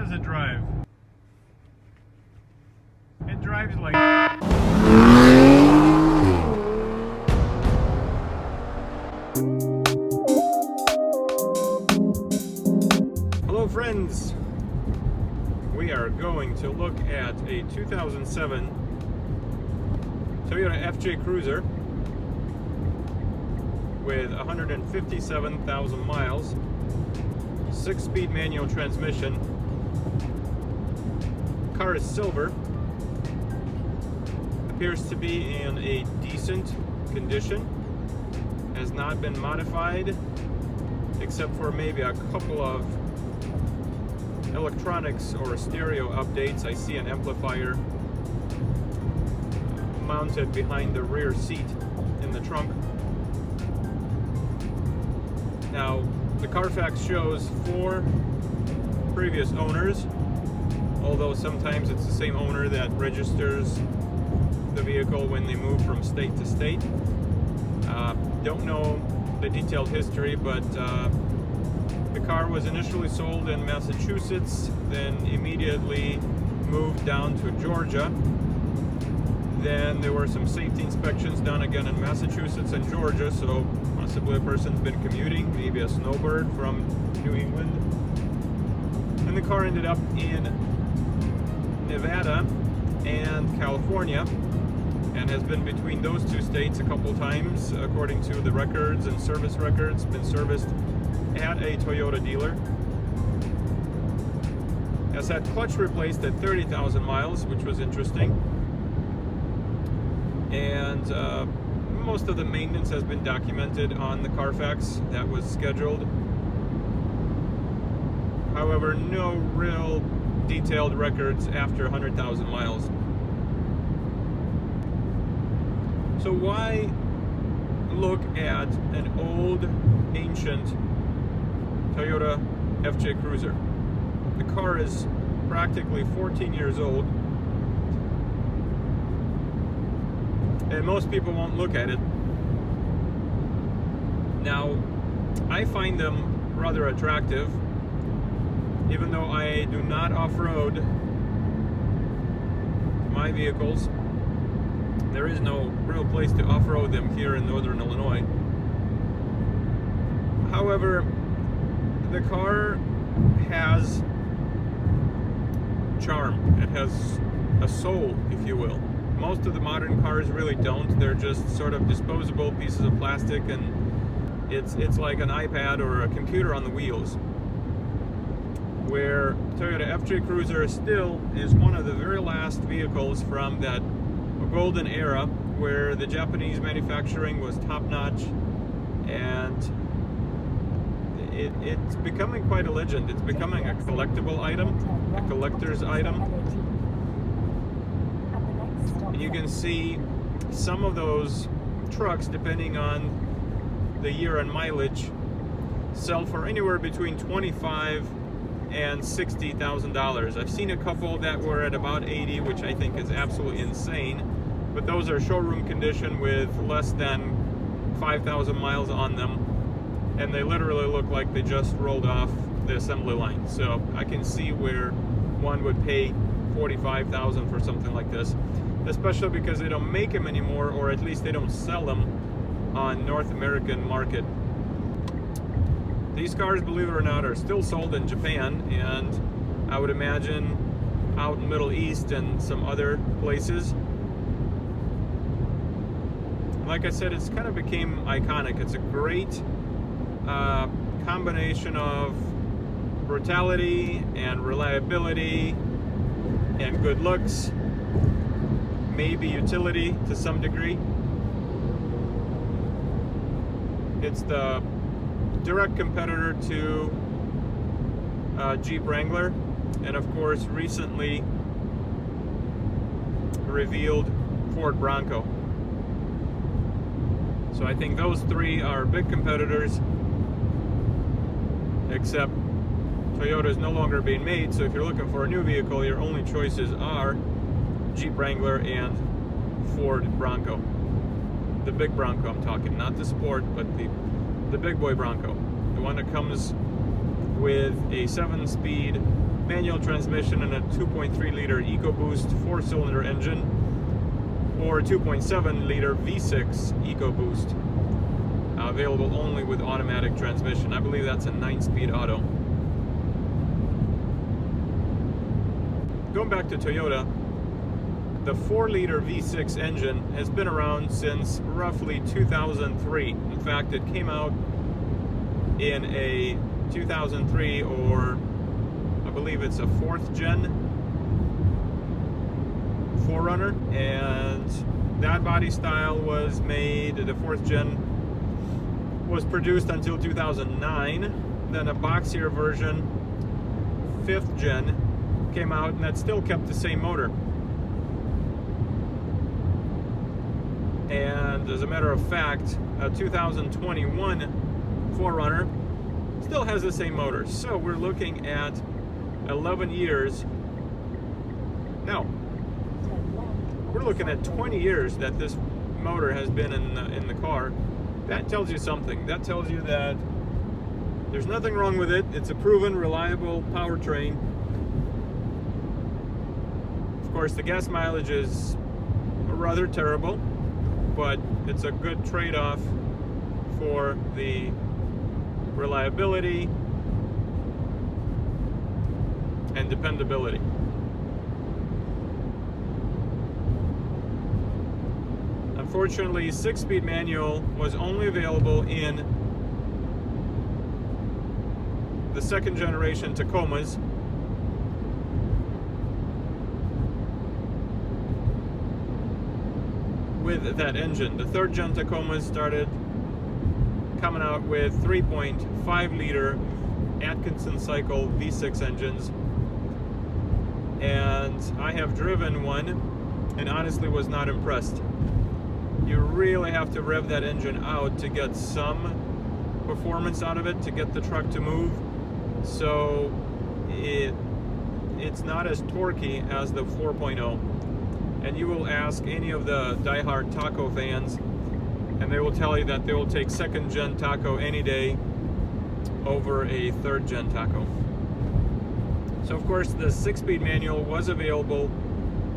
does it drive? It drives like... Hello friends! We are going to look at a 2007 Toyota FJ Cruiser with 157,000 miles, 6-speed manual transmission. Car is silver, appears to be in a decent condition, has not been modified except for maybe a couple of electronics or stereo updates. I see an amplifier mounted behind the rear seat in the trunk. Now, the Carfax shows 4 previous owners, although sometimes it's the same owner that registers the vehicle when they move from state to state. Don't know the detailed history, but the car was initially sold in Massachusetts, then immediately moved down to Georgia. Then there were some safety inspections done again in Massachusetts and Georgia, so possibly a person's been commuting, maybe a snowbird from New England. And the car ended up in Nevada and California, and has been between those 2 states a couple times, according to the records and service records. Been serviced at a Toyota dealer. Has had clutch replaced at 30,000 miles, which was interesting. And most of the maintenance has been documented on the Carfax that was scheduled. However, no real detailed records after 100,000 miles. So why look at an old, ancient Toyota FJ Cruiser? The car is practically 14 years old, and most people won't look at it. Now, I find them rather attractive, even though I do not off-road my vehicles. There is no real place to off-road them here in northern Illinois. However, the car has charm. It has a soul, if you will. Most of the modern cars really don't. They're just sort of disposable pieces of plastic, and it's like an iPad or a computer on the wheels. Where Toyota FJ Cruiser still is one of the very last vehicles from that golden era where the Japanese manufacturing was top-notch, and it's becoming quite a legend. It's becoming a collectible item, a collector's item. And you can see some of those trucks, depending on the year and mileage, sell for anywhere between $25,000 and $60,000. I've seen a couple that were at about 80, which I think is absolutely insane. But those are showroom condition with less than 5,000 miles on them, and they literally look like they just rolled off the assembly line. So I can see where one would pay $45,000 for something like this, especially because they don't make them anymore, or at least they don't sell them on North American market. These cars, believe it or not, are still sold in Japan, and I would imagine out in the Middle East and some other places. Like I said, it's kind of became iconic. It's a great combination of brutality and reliability and good looks, maybe utility to some degree. It's the direct competitor to Jeep Wrangler, and of course recently revealed Ford Bronco. So I think those 3 are big competitors, except Toyota is no longer being made, so if you're looking for a new vehicle, your only choices are Jeep Wrangler and Ford Bronco. The big Bronco I'm talking, not the Sport, but the big boy Bronco. The one that comes with a 7-speed manual transmission and a 2.3 liter EcoBoost 4-cylinder engine, or 2.7 liter V6 EcoBoost, available only with automatic transmission. I believe that's a 9-speed auto. Going back to Toyota, the 4-liter V6 engine has been around since roughly 2003. In fact, it came out in a 2003, or I believe it's a 4th gen 4Runner, and that body style was made, the 4th gen was produced until 2009. Then a boxier version, 5th gen, came out, and that still kept the same motor. And as a matter of fact, a 2021 4Runner still has the same motor. So we're looking at 11 years. No, we're looking at 20 years that this motor has been in the car. That tells you something. That tells you that there's nothing wrong with it. It's a proven, reliable powertrain. Of course, the gas mileage is rather terrible, but it's a good trade-off for the reliability and dependability. Unfortunately, 6-speed manual was only available in the 2nd generation Tacomas. With that engine. The 3rd gen Tacomas started coming out with 3.5 liter Atkinson cycle V6 engines, and I have driven one and honestly was not impressed. You really have to rev that engine out to get some performance out of it, to get the truck to move. So it's not as torquey as the 4.0. And you will ask any of the diehard taco fans, and they will tell you that they will take 2nd gen taco any day over a 3rd gen taco. So of course the 6-speed manual was available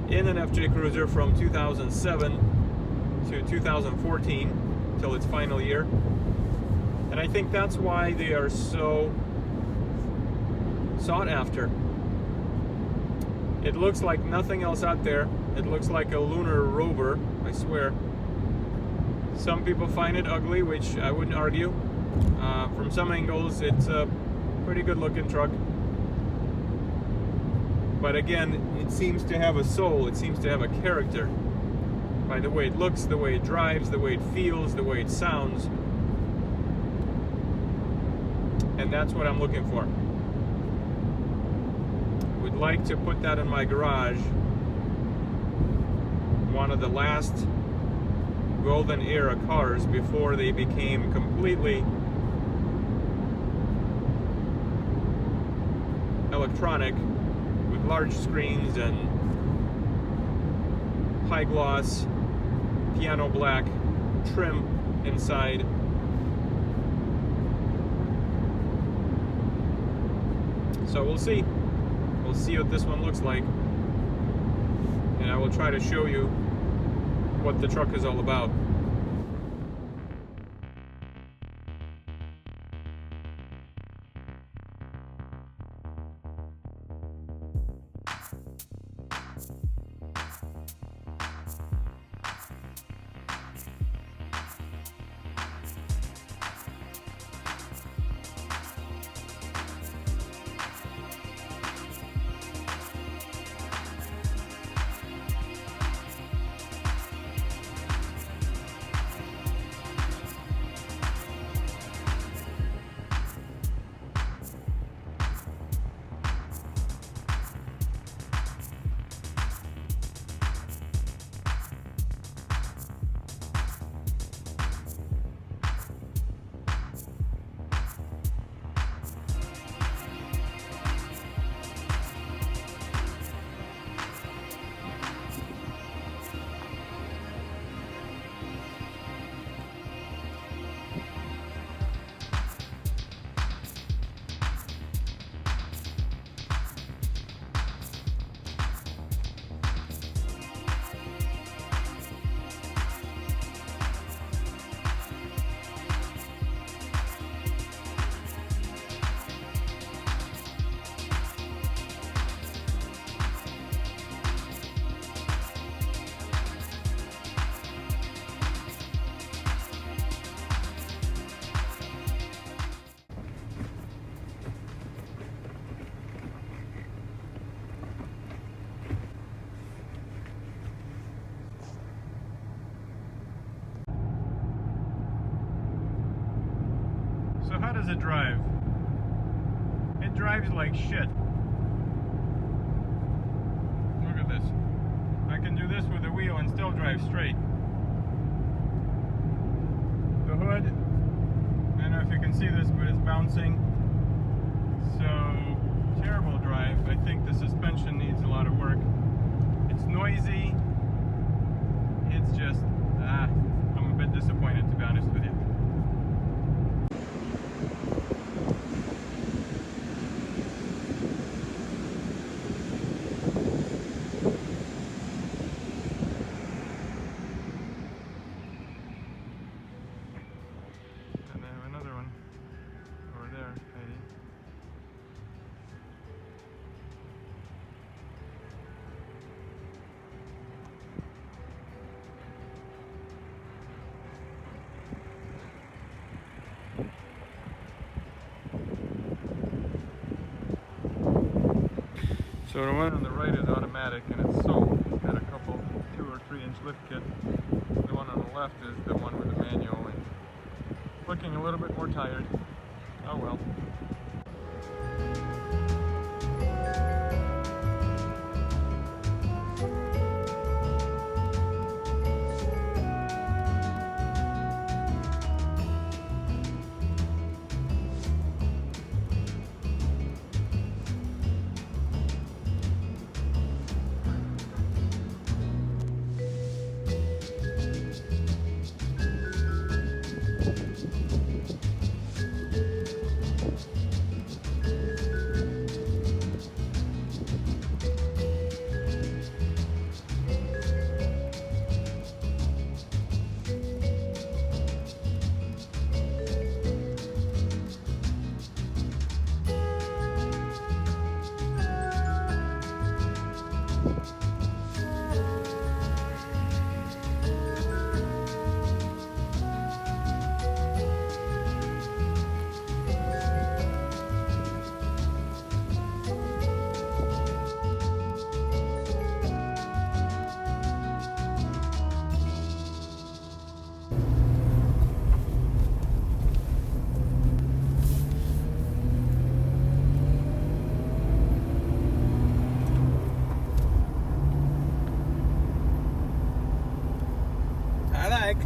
in an FJ Cruiser from 2007 to 2014 till its final year. And I think that's why they are so sought after. It looks like nothing else out there. It looks like a lunar rover, I swear. Some people find it ugly, which I wouldn't argue. From some angles, it's a pretty good looking truck. But again, it seems to have a soul. It seems to have a character. By the way it looks, the way it drives, the way it feels, the way it sounds. And that's what I'm looking for. Would like to put that in my garage. One of the last golden era cars before they became completely electronic, with large screens and high gloss piano black trim inside. So we'll see. We'll see what this one looks like, and I will try to show you what the truck is all about. how does it drive? It drives like shit. Look at this. I can do this with the wheel and still drive straight. The hood, I don't know if you can see this, but it's bouncing. So, terrible drive. I think the suspension needs a lot of work. It's noisy. It's just, I'm a bit disappointed, to be honest with you. And I have another one over there, maybe. So the one on the right is automatic and it's sold. It's got a couple 2 or 3 inch lift kit. The one on the left is the one with the manual and looking a little bit more tired. Oh well. I like